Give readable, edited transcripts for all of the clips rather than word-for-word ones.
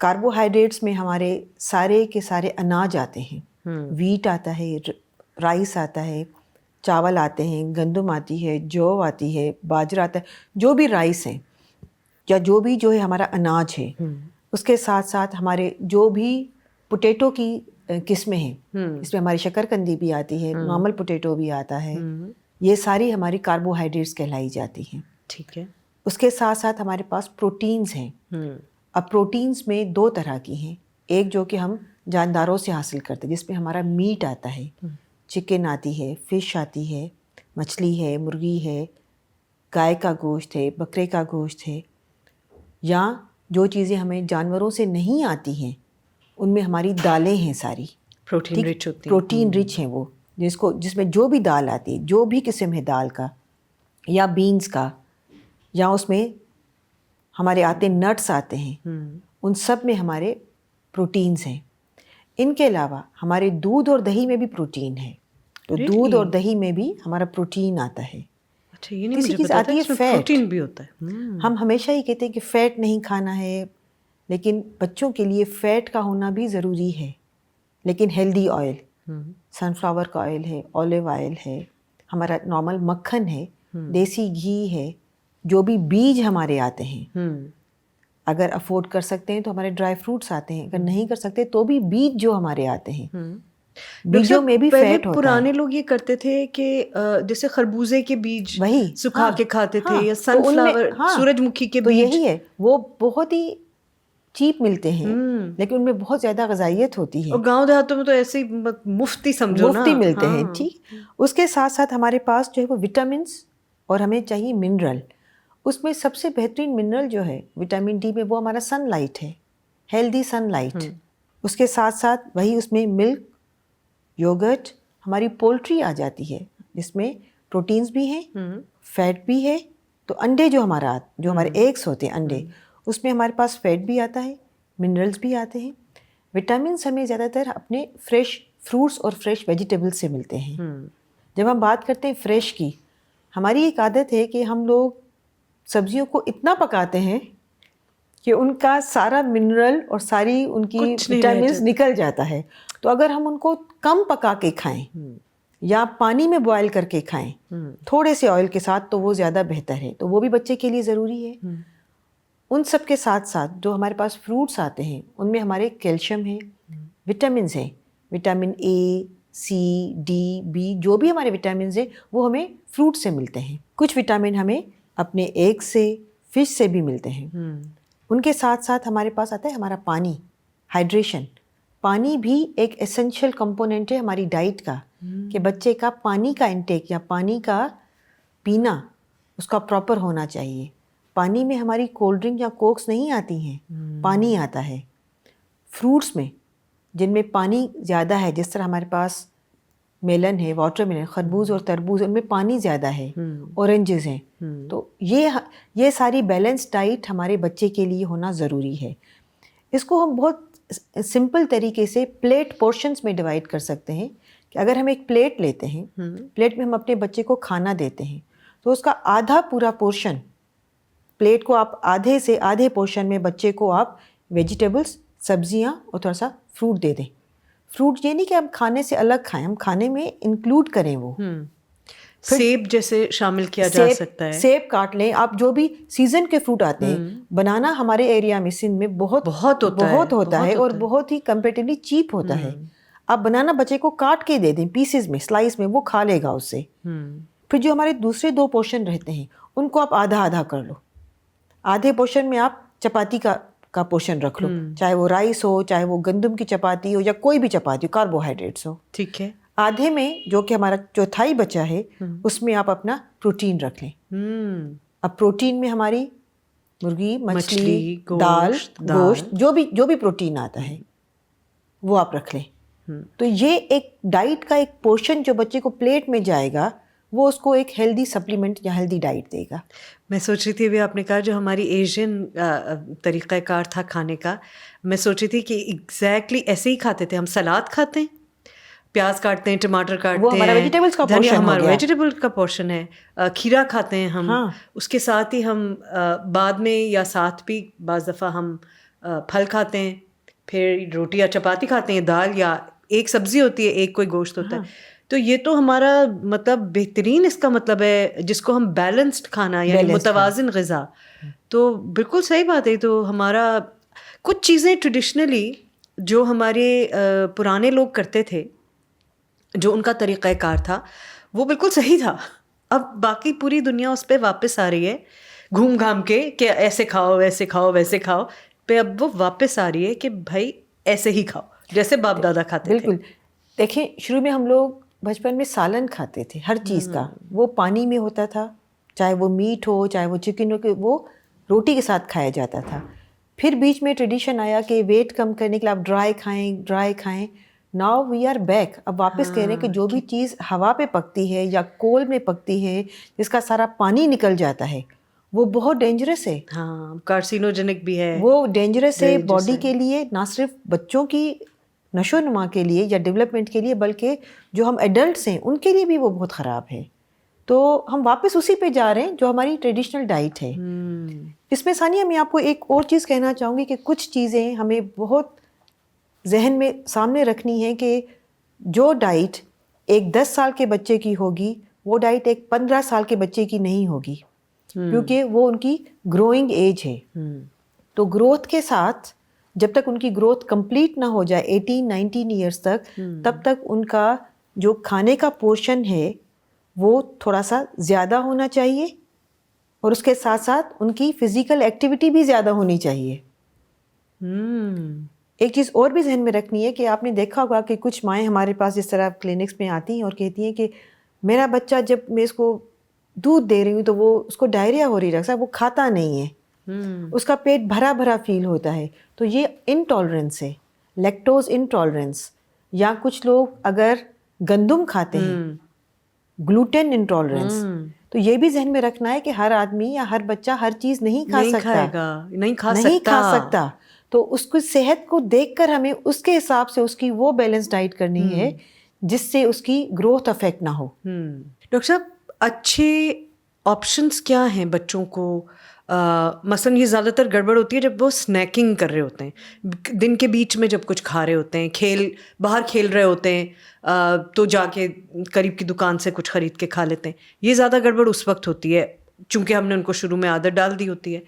Carbohydrates میں ہمارے سارے کے سارے اناج آتے ہیں. ویٹ آتا ہے, رائس آتا ہے, چاول آتے ہیں, گندم آتی ہے, جو آتی ہے, باجرہ آتا ہے, جو بھی رائس ہیں یا جو بھی جو ہے ہمارا اناج ہے. اس کے ساتھ ساتھ ہمارے جو بھی پوٹیٹو کی قسمیں ہیں, اس میں ہماری شکرکندی بھی آتی ہے, نارمل پوٹیٹو بھی آتا ہے, یہ ساری ہماری کاربوہائیڈریٹس کہلائی جاتی ہیں. ٹھیک ہے. اس کے ساتھ ساتھ ہمارے پاس پروٹینز ہیں. اب پروٹینز میں 2 طرح کی ہیں. ایک جو کہ ہم جانداروں سے حاصل کرتے ہیں, جس میں ہمارا میٹ آتا ہے, چکن آتی ہے, فش آتی ہے, مچھلی ہے, مرغی ہے, گائے کا گوشت ہے, بکرے کا گوشت ہے, یا جو چیزیں ہمیں جانوروں سے نہیں آتی ہیں ان میں ہماری دالیں ہیں ساری, پروٹین رچ ہوتی ہیں. پروٹین رچ ہیں وہ, جس میں جو بھی دال آتی ہے, جو بھی قسم ہے دال کا یا بینز کا, یا اس میں ہمارے آتے نٹس آتے ہیں, ان سب میں ہمارے پروٹینز ہیں. ان کے علاوہ ہمارے دودھ اور دہی میں بھی پروٹین ہے. تو دودھ اور دہی میں بھی ہمارا پروٹین آتا ہے. کسی چیز آتی ہے فیٹ بھی ہوتا ہے. ہم ہمیشہ ہی کہتے ہیں کہ فیٹ نہیں کھانا ہے, لیکن بچوں کے لیے فیٹ کا ہونا بھی ضروری ہے. لیکن ہیلدی آئل, سن فلاور کا آئل ہے, اولیو آئل ہے, ہمارا نارمل مکھن ہے, دیسی گھی ہے, جو بھی بیج ہمارے آتے ہیں, اگر افورڈ کر سکتے ہیں تو ہمارے ڈرائی فروٹس آتے ہیں, اگر نہیں کر سکتے تو بھی بیج جو ہمارے آتے ہیں, بیجوں میں بھی فیٹ ہوتا ہے. پرانے لوگ یہ کرتے تھے کہ جیسے خربوزے کے بیج سکھا کے کھاتے تھے, یا سن فلاور, سورج مکھی کے بیج. تو یہی ہے, وہ بہت ہی چیپ ملتے ہیں, لیکن ان میں بہت زیادہ غذائیت ہوتی ہے. اور گاؤں دیہاتوں میں تو ایسے ہی مفتی سمجھو نا, مفتی ملتے ہیں. ٹھیک. اس کے ساتھ ساتھ ہمارے پاس جو ہے وہ وٹامنس اور ہمیں چاہیے منرل. اس میں سب سے بہترین منرل جو ہے وٹامن ڈی میں, وہ ہمارا سن لائٹ ہے, ہیلدی سن لائٹ. اس کے ساتھ ساتھ وہی اس میں ملک, یوگرٹ, ہماری پولٹری آ جاتی ہے جس میں پروٹینز بھی ہیں, فیٹ بھی ہے. تو انڈے جو ہمارے ایگس ہوتے ہیں انڈے, اس میں ہمارے پاس فیٹ بھی آتا ہے, منرلز بھی آتے ہیں. وٹامنس ہمیں زیادہ تر اپنے فریش فروٹس اور فریش ویجیٹیبلس سے ملتے ہیں. جب ہم بات کرتے ہیں فریش کی, ہماری ایک عادت ہے کہ ہم لوگ سبزیوں کو اتنا پکاتے ہیں کہ ان کا سارا منرل اور ساری ان کی وٹامنس نکل جاتا ہے. تو اگر ہم ان کو کم پکا کے کھائیں یا پانی میں بوائل کر کے کھائیں تھوڑے سے آئل کے ساتھ, تو وہ زیادہ بہتر ہے. تو وہ بھی بچے کے لیے ضروری ہے. ان سب کے ساتھ ساتھ جو ہمارے پاس فروٹس آتے ہیں ان میں ہمارے کیلشیم ہے, وٹامنس ہیں, vitamin A, C, D, B, جو بھی ہمارے وٹامنس ہیں وہ ہمیں فروٹ سے ملتے ہیں. کچھ وٹامن ہمیں اپنے ایگ سے, فش سے بھی ملتے ہیں. ان کے ساتھ ساتھ ہمارے پاس آتا ہے ہمارا پانی, ہائیڈریشن. پانی بھی ایک ایسنشیل کمپوننٹ ہے ہماری ڈائٹ کا, کہ بچے کا پانی کا انٹیک یا پانی کا پینا اس کا پراپر ہونا چاہیے. پانی میں ہماری کولڈ ڈرنک یا کوکس نہیں آتی ہیں, پانی آتا ہے. فروٹس میں جن میں پانی زیادہ ہے, جس طرح ہمارے پاس میلن ہے, واٹر میلن, خربوز اور تربوز, ان میں پانی زیادہ ہے, اورنجز ہیں. تو یہ ساری بیلنس ڈائٹ ہمارے بچے کے لیے ہونا ضروری ہے. اس کو ہم بہت سمپل طریقے سے پلیٹ پورشنز میں ڈیوائڈ کر سکتے ہیں. کہ اگر ہم ایک پلیٹ لیتے ہیں, پلیٹ میں ہم اپنے بچے کو کھانا دیتے ہیں, تو اس کا آدھا پورا پورشن, پلیٹ کو آپ آدھے سے آدھے پورشن میں بچے کو آپ ویجیٹیبلس, سبزیاں اور تھوڑا سا فروٹ دے دیں. فروٹ یہ نہیں کہ ہم کھانے سے الگ کھائیں, ہم کھانے میں انکلوڈ کریں. وہ سیب جیسے شامل کیا جا سکتا ہے, سیب کاٹ لیں آپ. جو بھی سیزن کے فروٹ آتے ہیں, بنانا ہمارے ایریا میں سندھ میں بہت ہوتا ہے اور بہت ہی کمپیریٹیولی چیپ ہوتا ہے. آپ بنانا بچے کو کاٹ کے دے دیں پیسز میں, سلائس میں, وہ کھا لے گا اس سے. پھر جو ہمارے دوسرے 2 پورشن رہتے ہیں ان کو آپ آدھا آدھا کر لو. آدھے پورشن میں آپ چپاتی کا پورشن رکھ لو, چاہے وہ رائس ہو, چاہے وہ گندم کی چپاتی ہو, یا کوئی بھی چپاتی ہو, کاربوہائیڈریٹس ہو. ٹھیک ہے. آدھے میں جو کہ ہمارا چوتھائی بچا ہے, اس میں آپ اپنا پروٹین رکھ لیں. اب پروٹین میں ہماری مرغی, مچھلی, دال, گوشت, جو بھی پروٹین آتا ہے وہ آپ رکھ لیں. تو یہ ایک ڈائٹ کا ایک پورشن جو بچے کو پلیٹ میں جائے گا, وہ اس کو ایک ہیلدی سپلیمنٹ یا ہیلدی ڈائٹ دے گا. میں سوچ رہی تھی, ابھی آپ نے کہا جو ہماری ایشین طریقہ کار تھا کھانے کا, میں سوچ رہی تھی کہ ایگزیکٹلی ایسے ہی کھاتے تھے ہم. سلاد کھاتے ہیں, پیاز کاٹتے ہیں, ٹماٹر کاٹتے ہیں, وہ ہمارا ویجیٹیبلس کا پورشن, ہمارا ویجیٹیبل کا پورشن ہے. کھیرا کھاتے ہیں ہم, اس کے ساتھ ہی ہم بعد میں یا ساتھ بھی بعض دفعہ ہم پھل کھاتے ہیں, پھر روٹی یا چپاتی کھاتے ہیں, دال یا ایک سبزی ہوتی ہے, ایک کوئی گوشت ہوتا ہے. تو یہ تو ہمارا مطلب بہترین اس کا مطلب ہے جس کو ہم بیلنسڈ کھانا یعنی متوازن غذا. تو بالکل صحیح بات ہے. تو ہمارا کچھ چیزیں ٹریڈیشنلی جو ہمارے پرانے لوگ کرتے تھے, جو ان کا طریقہ کار تھا, وہ بالکل صحیح تھا. اب باقی پوری دنیا اس پہ واپس آ رہی ہے گھوم گھام کے کہ ایسے کھاؤ ویسے کھاؤ ویسے کھاؤ پہ. اب وہ واپس آ رہی ہے کہ بھائی ایسے ہی کھاؤ جیسے باپ دادا کھاتے تھے. بالکل. دیکھیں شروع میں ہم لوگ بچپن میں سالن کھاتے تھے ہر چیز کا, وہ پانی میں ہوتا تھا, چاہے وہ میٹ ہو چاہے وہ چکن ہو, کہ وہ روٹی کے ساتھ کھایا جاتا تھا. پھر بیچ میں ٹریڈیشن آیا کہ ویٹ کم کرنے کے لیے آپ ڈرائی کھائیں. ناؤ وی آر بیک, اب واپس کہہ رہے ہیں کہ جو بھی چیز ہوا پہ پکتی ہے یا کول میں پکتی ہے جس کا سارا پانی نکل جاتا ہے وہ بہت ڈینجرس ہے. ہاں, کارسینوجینک بھی ہے, وہ ڈینجرس ہے باڈی کے لیے, نہ صرف بچوں کی نشو و نما کے لیے یا ڈیولپمنٹ کے لیے بلکہ جو ہم ایڈلٹس ہیں ان کے لیے بھی وہ بہت خراب ہے. تو ہم واپس اسی پہ جا رہے ہیں جو ہماری ٹریڈیشنل ڈائٹ ہے. اس میں ثانیہ میں آپ کو ایک اور چیز کہنا چاہوں گی کہ کچھ چیزیں ہمیں بہت ذہن میں سامنے رکھنی ہے کہ جو ڈائٹ ایک 10 سال کے بچے کی ہوگی وہ ڈائٹ ایک 15 سال کے بچے کی نہیں ہوگی, کیونکہ وہ ان کی گروئنگ ایج ہے. تو گروتھ کے ساتھ جب تک ان کی گروتھ کمپلیٹ نہ ہو جائے 18-19 ایئرس تک, تب تک ان کا جو کھانے کا پورشن ہے وہ تھوڑا سا زیادہ ہونا چاہیے, اور اس کے ساتھ ساتھ ان کی فزیکل ایکٹیویٹی بھی زیادہ ہونی چاہیے. ایک چیز اور بھی ذہن میں رکھنی ہے کہ آپ نے دیکھا ہوگا کہ کچھ مائیں ہمارے پاس جس طرح کلینکس میں آتی ہیں اور کہتی ہیں کہ میرا بچہ جب میں اس کو دودھ دے رہی ہوں تو وہ اس کو ڈائریا ہو رہی ہے, وہ کھاتا نہیں ہے, اس کا پیٹ بھرا بھرا فیل ہوتا ہے. تو یہ انٹالرنس ہے, لیکٹوز انٹالرنس. یا کچھ لوگ اگر گندم کھاتے ہیں, گلوٹین انٹالرنس. تو یہ بھی ذہن میں رکھنا ہے کہ ہر آدمی یا ہر بچہ ہر چیز نہیں کھا سکتا. تو اس کی صحت کو دیکھ کر ہمیں اس کے حساب سے اس کی وہ بیلنس ڈائٹ کرنی ہے جس سے اس کی گروتھ افیکٹ نہ ہو. ڈاکٹر صاحب اچھے آپشنس کیا ہیں بچوں کو؟ مثلاً یہ زیادہ تر گڑبڑ ہوتی ہے جب وہ اسنیکنگ کر رہے ہوتے ہیں, دن کے بیچ میں جب کچھ کھا رہے ہوتے ہیں, باہر کھیل رہے ہوتے ہیں, تو جا کے قریب کی دکان سے کچھ خرید کے کھا لیتے ہیں. یہ زیادہ گڑبڑ اس وقت ہوتی ہے چونکہ ہم نے ان کو شروع میں عادت ڈال دی ہوتی ہے.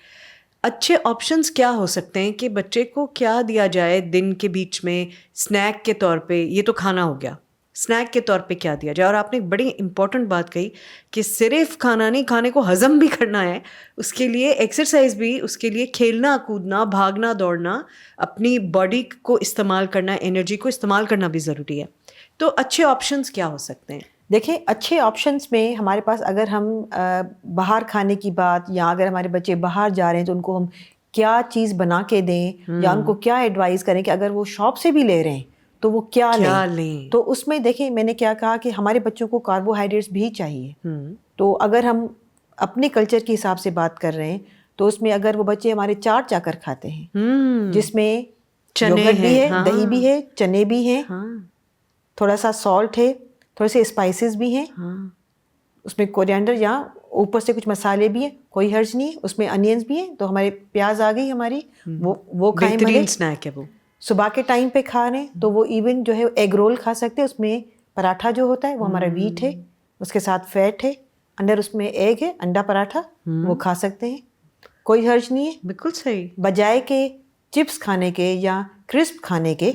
اچھے آپشنس کیا ہو سکتے ہیں کہ بچے کو کیا دیا جائے دن کے بیچ میں اسنیک کے طور پہ؟ یہ تو کھانا ہو گیا, اسنیک کے طور پہ کیا دیا جائے؟ اور آپ نے ایک بڑی امپورٹنٹ بات کہی کہ صرف کھانا نہیں, کھانے کو ہضم بھی کرنا ہے, اس کے لیے ایکسرسائز بھی, اس کے لیے کھیلنا کودنا, بھاگنا دوڑنا, اپنی باڈی کو استعمال کرنا, انرجی کو استعمال کرنا بھی ضروری ہے. تو اچھے آپشنس کیا ہو سکتے ہیں؟ دیکھیں اچھے آپشنس میں ہمارے پاس اگر ہم باہر کھانے کی بات, یا اگر ہمارے بچے باہر جا رہے ہیں تو ان کو ہم کیا چیز بنا کے دیں, یا ان کو کیا ایڈوائز کریں کہ اگر وہ شاپ سے بھی لے رہے ہیں تو وہ کیا لیں. تو اس میں دیکھیں میں نے کیا کہا کہ ہمارے بچوں کو کاربوہائیڈریٹس بھی چاہیے. تو اگر ہم اپنے کلچر کے حساب سے بات کر رہے ہیں تو اس میں اگر وہ بچے ہمارے چاٹ چا کر کھاتے ہیں جس میں چنے بھی ہے, دہی بھی ہے, چنے بھی ہیں, تھوڑا سا سالٹ ہے, تھوڑے سے اسپائسیز بھی ہیں, اس میں کورینڈر یا اوپر سے کچھ مسالے بھی ہیں, کوئی حرج نہیں ہے. اس میں انینز بھی ہیں, تو ہمارے پیاز آ گئی ہماری, وہ کھائیں. بہترین اسنیک ہے وہ. صبح کے ٹائم پہ کھا رہے ہیں تو وہ ایون جو ہے ایگ رول کھا سکتے ہیں. اس میں پراٹھا جو ہوتا ہے وہ ہمارا ویٹ ہے, اس کے ساتھ فیٹ ہے, اندر اس میں ایگ ہے, انڈا پراٹھا, وہ کھا سکتے ہیں, کوئی حرج نہیں ہے. بالکل صحیح. بجائے کہ چپس کھانے کے یا کرسپ کھانے کے,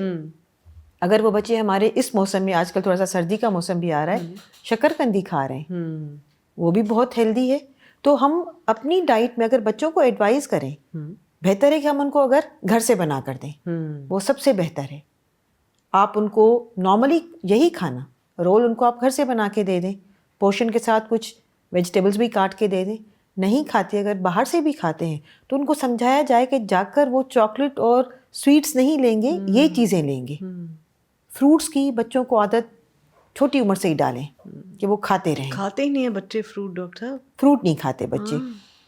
اگر وہ بچے ہمارے اس موسم میں, آج کل تھوڑا سا سردی کا موسم بھی آ رہا ہے, شکرکندی کھا رہے ہیں, وہ بھی بہت ہیلدی ہے. تو ہم اپنی ڈائٹ میں اگر بچوں کو ایڈوائز کریں, بہتر ہے کہ ہم ان کو اگر گھر سے بنا کر دیں, وہ سب سے بہتر ہے. آپ ان کو نارملی یہی کھانا رول ان کو آپ گھر سے بنا کے دے دیں, پورشن کے ساتھ کچھ ویجیٹیبلس بھی کاٹ کے دے دیں. نہیں کھاتے, اگر باہر سے بھی کھاتے ہیں تو ان کو سمجھایا جائے کہ جا کر وہ چاکلیٹ اور سویٹس نہیں لیں گے, یہ چیزیں لیں گے. فروٹس کی بچوں کو عادت چھوٹی عمر سے ہی ڈالیں کہ وہ کھاتے رہیں. کھاتے ہی نہیں ہیں بچے فروٹ ڈاکٹر صاحب, فروٹ نہیں کھاتے بچے.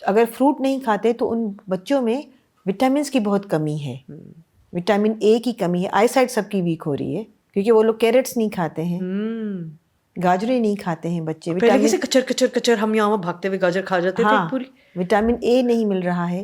اگر فروٹ نہیں کھاتے تو ان بچوں میں وٹامنس کی بہت کمی ہے, وٹامن اے کی کمی ہے. آئی سائٹ سب کی ویک ہو رہی ہے کیونکہ وہ لوگ کیرٹس نہیں کھاتے ہیں, گاجریں نہیں کھاتے ہیں بچے. پہلے کیسے کچر ہم یہاں بھاگتے ہوئے گاجر کھا جاتے تھے پوری. وٹامن اے نہیں مل رہا ہے.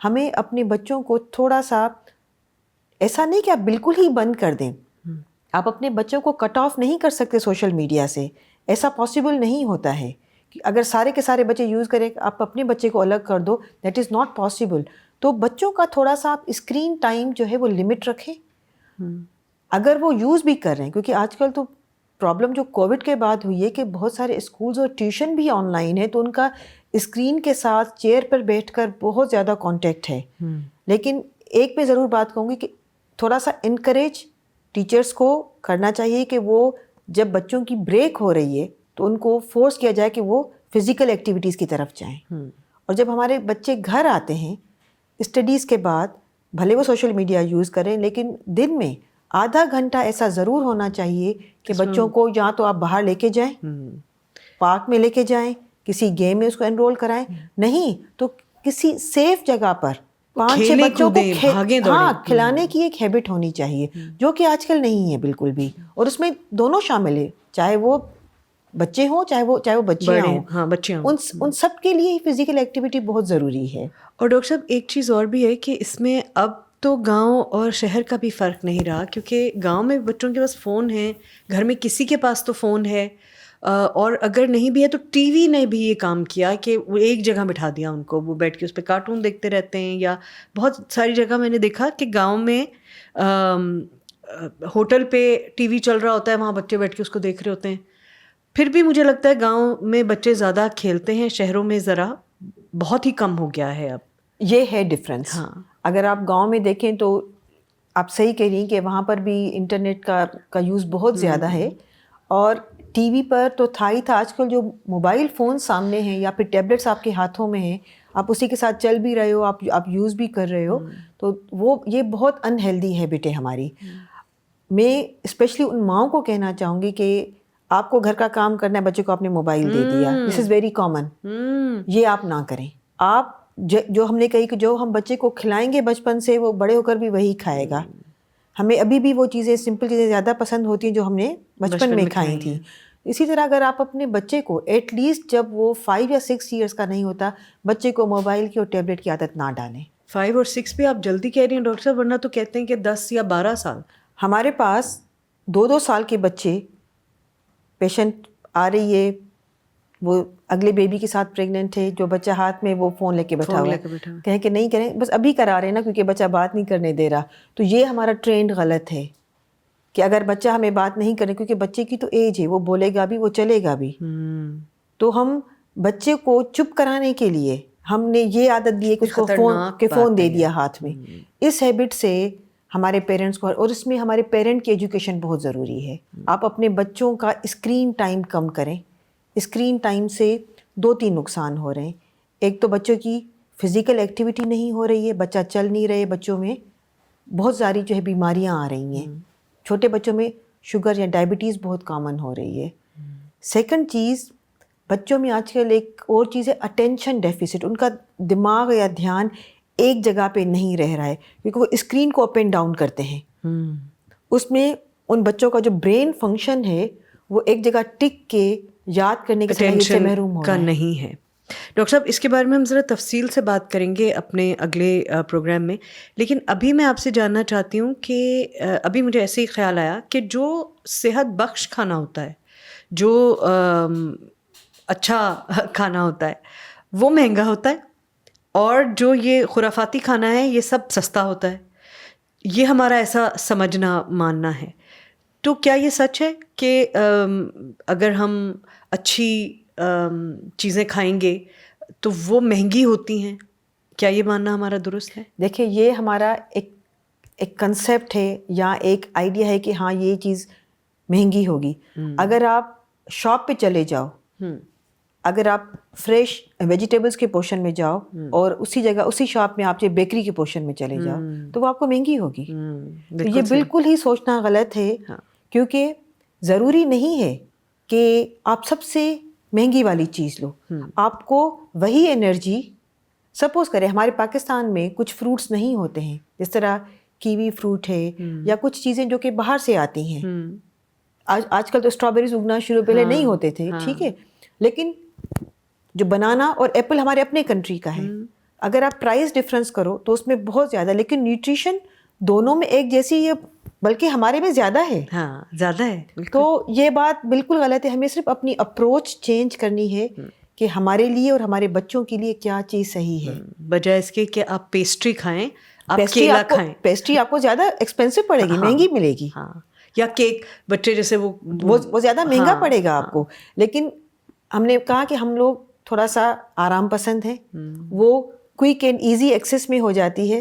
ہمیں اپنے بچوں کو تھوڑا سا, ایسا نہیں کہ آپ بالکل ہی بند کر دیں, آپ اپنے بچوں کو کٹ آف نہیں کر سکتے سوشل میڈیا سے, ایسا پاسبل نہیں ہوتا ہے کہ اگر سارے کے سارے بچے یوز کریں آپ اپنے بچے کو الگ کر دو, دیٹ از ناٹ پاسبل. تو بچوں کا تھوڑا سا آپ اسکرین ٹائم جو ہے وہ لمٹ رکھیں. اگر وہ یوز بھی کر رہے ہیں, کیونکہ آج کل تو پرابلم جو کووڈ کے بعد ہوئی ہے کہ بہت سارے اسکولز اور ٹیوشن بھی آن لائن ہے, تو ان کا اسکرین کے ساتھ چیئر پر بیٹھ کر بہت زیادہ کانٹیکٹ ہے. لیکن ایک میں ضرور بات کہوں گی کہ تھوڑا سا انکریج ٹیچرس کو کرنا چاہیے کہ وہ جب بچوں کی بریک ہو رہی ہے تو ان کو فورس کیا جائے کہ وہ فزیکل ایکٹیویٹیز کی طرف جائیں. اور جب ہمارے بچے گھر آتے ہیں اسٹڈیز کے بعد, بھلے وہ سوشل میڈیا یوز کریں, لیکن دن میں آدھا گھنٹہ ایسا ضرور ہونا چاہیے کہ بچوں کو یا تو آپ باہر لے کے جائیں, پارک میں لے کے جائیں, کسی گیم میں اس کو انرول کرائیں, نہیں تو کسی سیف جگہ پر 5-6 بچوں کو کھلانے کی ایک ہیبٹ ہونی چاہیے, جو کہ آج کل نہیں ہے بالکل بھی. اور اس میں دونوں شامل ہے, چاہے وہ بچے ہوں چاہے وہ بچیاں ہوں, ان سب کے لیے فزیکل ایکٹیویٹی بہت ضروری ہے. اور ڈاکٹر صاحب ایک چیز اور بھی ہے کہ اس میں اب تو گاؤں اور شہر کا بھی فرق نہیں رہا, کیونکہ گاؤں میں بچوں کے پاس فون ہے, گھر میں کسی کے پاس تو فون ہے, اور اگر نہیں بھی ہے تو ٹی وی نے بھی یہ کام کیا کہ وہ ایک جگہ بٹھا دیا ان کو, وہ بیٹھ کے اس پہ کارٹون دیکھتے رہتے ہیں. یا بہت ساری جگہ میں نے دیکھا کہ گاؤں میں ہوٹل پہ ٹی وی چل رہا ہوتا ہے, وہاں بچے بیٹھ کے اس کو دیکھ رہے ہوتے ہیں. پھر بھی مجھے لگتا ہے گاؤں میں بچے زیادہ کھیلتے ہیں, شہروں میں ذرا بہت ہی کم ہو گیا ہے اب. یہ ہے ڈفرینس. ہاں, اگر آپ گاؤں میں دیکھیں تو آپ صحیح کہہ رہی ہیں کہ وہاں پر بھی انٹرنیٹ کا یوز بہت زیادہ ہے, اور ٹی وی پر تو تھا ہی تھا. آج کل جو موبائل فون سامنے ہیں یا پھر ٹیبلیٹس آپ کے ہاتھوں میں ہیں, آپ اسی کے ساتھ چل بھی رہے ہو, آپ یوز بھی کر رہے ہو, تو وہ یہ بہت انہیلدی ہیبٹ ہے ہماری. میں اسپیشلی ان ماؤں کو کہنا چاہوں گی کہ آپ کو گھر کا کام کرنا ہے, بچے کو آپ نے موبائل دے دیا, دس از ویری کامن. یہ آپ نہ کریں. آپ جو ہم نے کہی کہ جو ہم بچے کو کھلائیں گے بچپن سے, وہ بڑے ہو کر بھی وہی کھائے گا. ہمیں ابھی بھی وہ چیزیں, سمپل چیزیں زیادہ پسند ہوتی ہیں جو ہم نے بچپن میں کھائی تھیں. اسی طرح اگر آپ اپنے بچے کو ایٹ لیسٹ جب وہ 5 یا 6 ایئرس کا نہیں ہوتا, بچے کو موبائل کی اور ٹیبلیٹ کی عادت نہ ڈالیں. 5 اور 6 بھی آپ جلدی کہہ رہی ہیں ڈاکٹر صاحب, ورنہ تو کہتے ہیں کہ 10 یا 12 سال. ہمارے پاس 2 سال کے بچے پیشنٹ آ رہی ہے, وہ اگلے بیبی کے ساتھ پریگننٹ ہے, جو بچہ ہاتھ میں وہ فون لے کے بیٹھا ہوا ہے, کہیں کہ نہیں کریں, بس ابھی کرا رہے ہیں نا کیونکہ بچہ بات نہیں کرنے دے رہا. تو یہ ہمارا ٹرینڈ غلط ہے کہ اگر بچہ ہمیں بات نہیں کرے, کیونکہ بچے کی تو ایج ہے, وہ بولے گا بھی, وہ چلے گا بھی, تو ہم بچے کو چپ کرانے کے لیے ہم نے یہ عادت دی ہے کہ اس کو فون دے دیا ہاتھ میں. اس ہیبٹ سے ہمارے پیرنٹس کو, اور اس میں ہمارے پیرنٹ کی ایجوکیشن بہت ضروری ہے. آپ اپنے بچوں کا اسکرین ٹائم کم کریں. اسکرین ٹائم سے 2-3 نقصان ہو رہے ہیں. ایک تو بچوں کی فزیکل ایکٹیویٹی نہیں ہو رہی ہے, بچہ چل نہیں رہے, بچوں میں بہت ساری جو ہے بیماریاں آ رہی ہیں. چھوٹے بچوں میں شوگر یا ڈائبٹیز بہت کامن ہو رہی ہے. سیکنڈ چیز, بچوں میں آج کل ایک اور چیز ہے اٹینشن ڈیفیسٹ. ان کا دماغ یا دھیان ایک جگہ پہ نہیں رہ رہا ہے, کیونکہ وہ اسکرین کو اپ اینڈ ڈاؤن کرتے ہیں. اس میں ان بچوں کا جو برین فنکشن ہے وہ ایک جگہ ٹک کے یاد کرنے کی صلاحیت سے محروم ہو رہا ہے. نہیں ہے. ڈاکٹر صاحب اس کے بارے میں ہم ذرا تفصیل سے بات کریں گے اپنے اگلے پروگرام میں, لیکن ابھی میں آپ سے جاننا چاہتی ہوں کہ ابھی مجھے ایسے ہی خیال آیا کہ جو صحت بخش کھانا ہوتا ہے, جو اچھا کھانا ہوتا ہے, وہ مہنگا ہوتا ہے, اور جو یہ خرافاتی کھانا ہے یہ سب سستا ہوتا ہے. یہ ہمارا ایسا سمجھنا ماننا ہے. تو کیا یہ سچ ہے کہ اگر ہم اچھی چیزیں کھائیں گے تو وہ مہنگی ہوتی ہیں؟ کیا یہ ماننا ہمارا درست ہے؟ دیکھیں, یہ ہمارا ایک کنسیپٹ ہے یا ایک آئیڈیا ہے کہ ہاں یہ چیز مہنگی ہوگی. اگر آپ شاپ پہ چلے جاؤ, اگر آپ فریش ویجیٹیبلس کے پورشن میں جاؤ, اور اسی جگہ اسی شاپ میں آپ جو بیکری کے پورشن میں چلے جاؤ, تو وہ آپ کو مہنگی ہوگی. تو یہ بالکل ہی سوچنا غلط ہے, کیونکہ ضروری نہیں ہے کہ آپ سب سے مہنگی والی چیز لو. آپ کو وہی انرجی, سپوز کریں ہمارے پاکستان میں کچھ فروٹس نہیں ہوتے ہیں, جس طرح کیوی فروٹ ہے یا کچھ چیزیں جو کہ باہر سے آتی ہیں. آج کل تو اسٹرابیریز اگنا شروع پہلے نہیں ہوتے تھے, ٹھیک ہے, لیکن جو بنانا اور ایپل ہمارے اپنے کنٹری کا ہے, اگر آپ پرائز ڈفرینس کرو تو اس میں بہت زیادہ, لیکن نیوٹریشن دونوں میں ایک جیسی ہے, بلکہ ہمارے میں زیادہ ہے. ہاں زیادہ ہے. تو یہ بات بالکل غلط ہے. ہمیں صرف اپنی اپروچ چینج کرنی ہے کہ ہمارے لیے اور ہمارے بچوں کے لیے کیا چیز صحیح ہے. بجائے اس کے کہ آپ پیسٹری کھائیں, آپ کیلا کھائیں. پیسٹری آپ کو زیادہ ایکسپینسو پڑے گی, مہنگی ملے گی. ہاں, یا کیک بچے جیسے وہ زیادہ مہنگا پڑے گا آپ کو. لیکن ہم نے کہا کہ ہم لوگ تھوڑا سا آرام پسند ہیں, وہ کوئک اینڈ ایزی ایکسیس میں ہو جاتی ہے,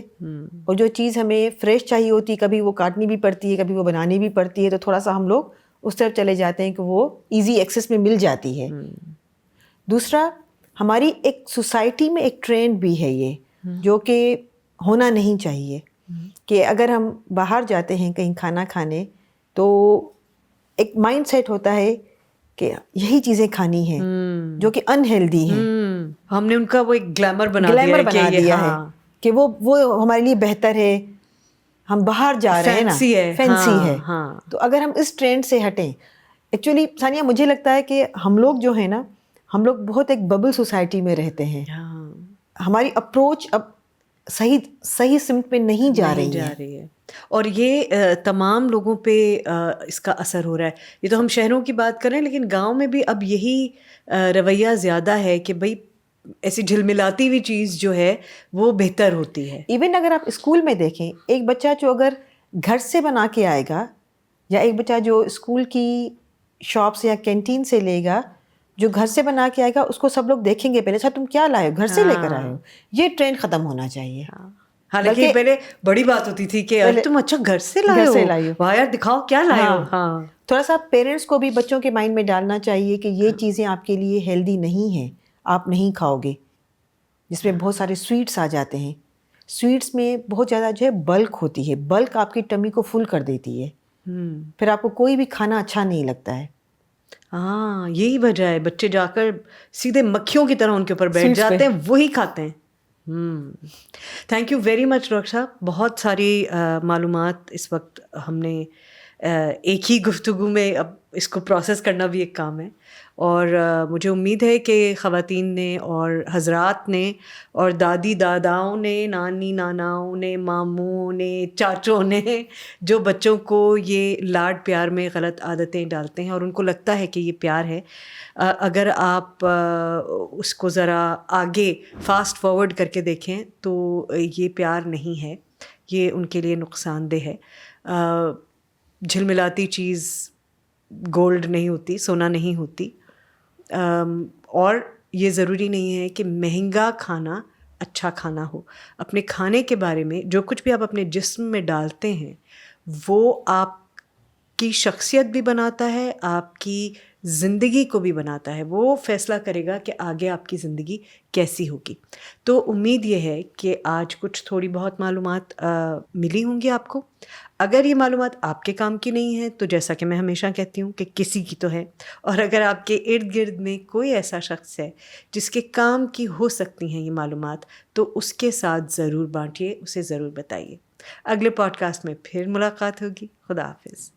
اور جو چیز ہمیں فریش چاہیے ہوتی ہے, کبھی وہ کاٹنی بھی پڑتی ہے, کبھی وہ بنانی بھی پڑتی ہے, تو تھوڑا سا ہم لوگ اس طرف چلے جاتے ہیں کہ وہ ایزی ایکسیس میں مل جاتی ہے. دوسرا, ہماری ایک سوسائٹی میں ایک ٹرینڈ بھی ہے یہ, جو کہ ہونا نہیں چاہیے, کہ اگر ہم باہر جاتے ہیں کہیں کھانا کھانے تو ایک مائنڈ سیٹ ہوتا ہے کہ یہی چیزیں کھانی ہیں جو کہ انہیلدی ہیں. ہم نے ان کا وہ ایک گلیمر بنا دیا ہے کہ وہ ہمارے لیے بہتر ہے, ہم باہر جا رہے ہیں نا, فینسی ہے. تو اگر ہم اس ٹرینڈ سے ہٹیں, ایکچولی ثانیہ مجھے لگتا ہے کہ ہم لوگ جو ہے نا, ہم لوگ بہت ایک ببل سوسائٹی میں رہتے ہیں. ہماری اپروچ اب صحیح سمت میں نہیں جا رہی ہے. اور یہ تمام لوگوں پہ اس کا اثر ہو رہا ہے. یہ تو ہم شہروں کی بات کریں, لیکن گاؤں میں بھی اب یہی رویہ زیادہ ہے کہ بھائی ایسی جھلملاتی ہوئی چیز جو ہے وہ بہتر ہوتی ہے. ایون اگر آپ اسکول میں دیکھیں, ایک بچہ جو اگر گھر سے بنا کے آئے گا, یا ایک بچہ جو اسکول کی شاپ سے یا کینٹین سے لے گا, جو گھر سے بنا کے آئے گا, اس کو سب لوگ دیکھیں گے پہلے, اچھا تم کیا لائے ہو, گھر سے لے کر آئے ہو. یہ ٹرینڈ ختم ہونا چاہیے. حالانکہ پہلے بڑی بات ہوتی تھی کہ تم اچھا گھر سے لائے ہو, واہ یار دکھاؤ کیا لائے ہو. تھوڑا سا پیرنٹس کو بھی بچوں کے مائنڈ میں ڈالنا چاہیے کہ یہ چیزیں آپ کے لیے ہیلدی نہیں ہیں, آپ نہیں کھاؤ گے. جس میں بہت سارے سویٹس آ جاتے ہیں. سویٹس میں بہت زیادہ جو ہے بلک ہوتی ہے, بلک آپ کی ٹمی کو فل کر دیتی ہے, پھر آپ کو کوئی بھی کھانا اچھا نہیں لگتا ہے. ہاں یہی وجہ ہے, بچے جا کر سیدھے مکھیوں کی طرح ان کے اوپر بیٹھ جاتے ہیں, وہی کھاتے ہیں. Thank you very much doctor صاحب. بہت ساری معلومات اس وقت ہم نے ایک ہی گفتگو میں, اب اس کو پروسیس کرنا بھی ایک کام ہے, اور مجھے امید ہے کہ خواتین نے اور حضرات نے اور دادی داداؤں نے, نانی ناناؤں نے, ماموں نے, چاچوں نے, جو بچوں کو یہ لاڈ پیار میں غلط عادتیں ڈالتے ہیں اور ان کو لگتا ہے کہ یہ پیار ہے, اگر آپ اس کو ذرا آگے فاسٹ فارورڈ کر کے دیکھیں تو یہ پیار نہیں ہے, یہ ان کے لیے نقصان دہ ہے. جھلملاتی چیز گولڈ نہیں ہوتی, سونا نہیں ہوتی, اور یہ ضروری نہیں ہے کہ مہنگا کھانا اچھا کھانا ہو. اپنے کھانے کے بارے میں جو کچھ بھی آپ اپنے جسم میں ڈالتے ہیں وہ آپ کی شخصیت بھی بناتا ہے, آپ کی زندگی کو بھی بناتا ہے. وہ فیصلہ کرے گا کہ آگے آپ کی زندگی کیسی ہوگی. تو امید یہ ہے کہ آج کچھ تھوڑی بہت معلومات ملی ہوں گی آپ کو. اگر یہ معلومات آپ کے کام کی نہیں ہے تو جیسا کہ میں ہمیشہ کہتی ہوں کہ کسی کی تو ہے, اور اگر آپ کے ارد گرد میں کوئی ایسا شخص ہے جس کے کام کی ہو سکتی ہیں یہ معلومات, تو اس کے ساتھ ضرور بانٹیے, اسے ضرور بتائیے. اگلے پوڈ کاسٹ میں پھر ملاقات ہوگی. خدا حافظ.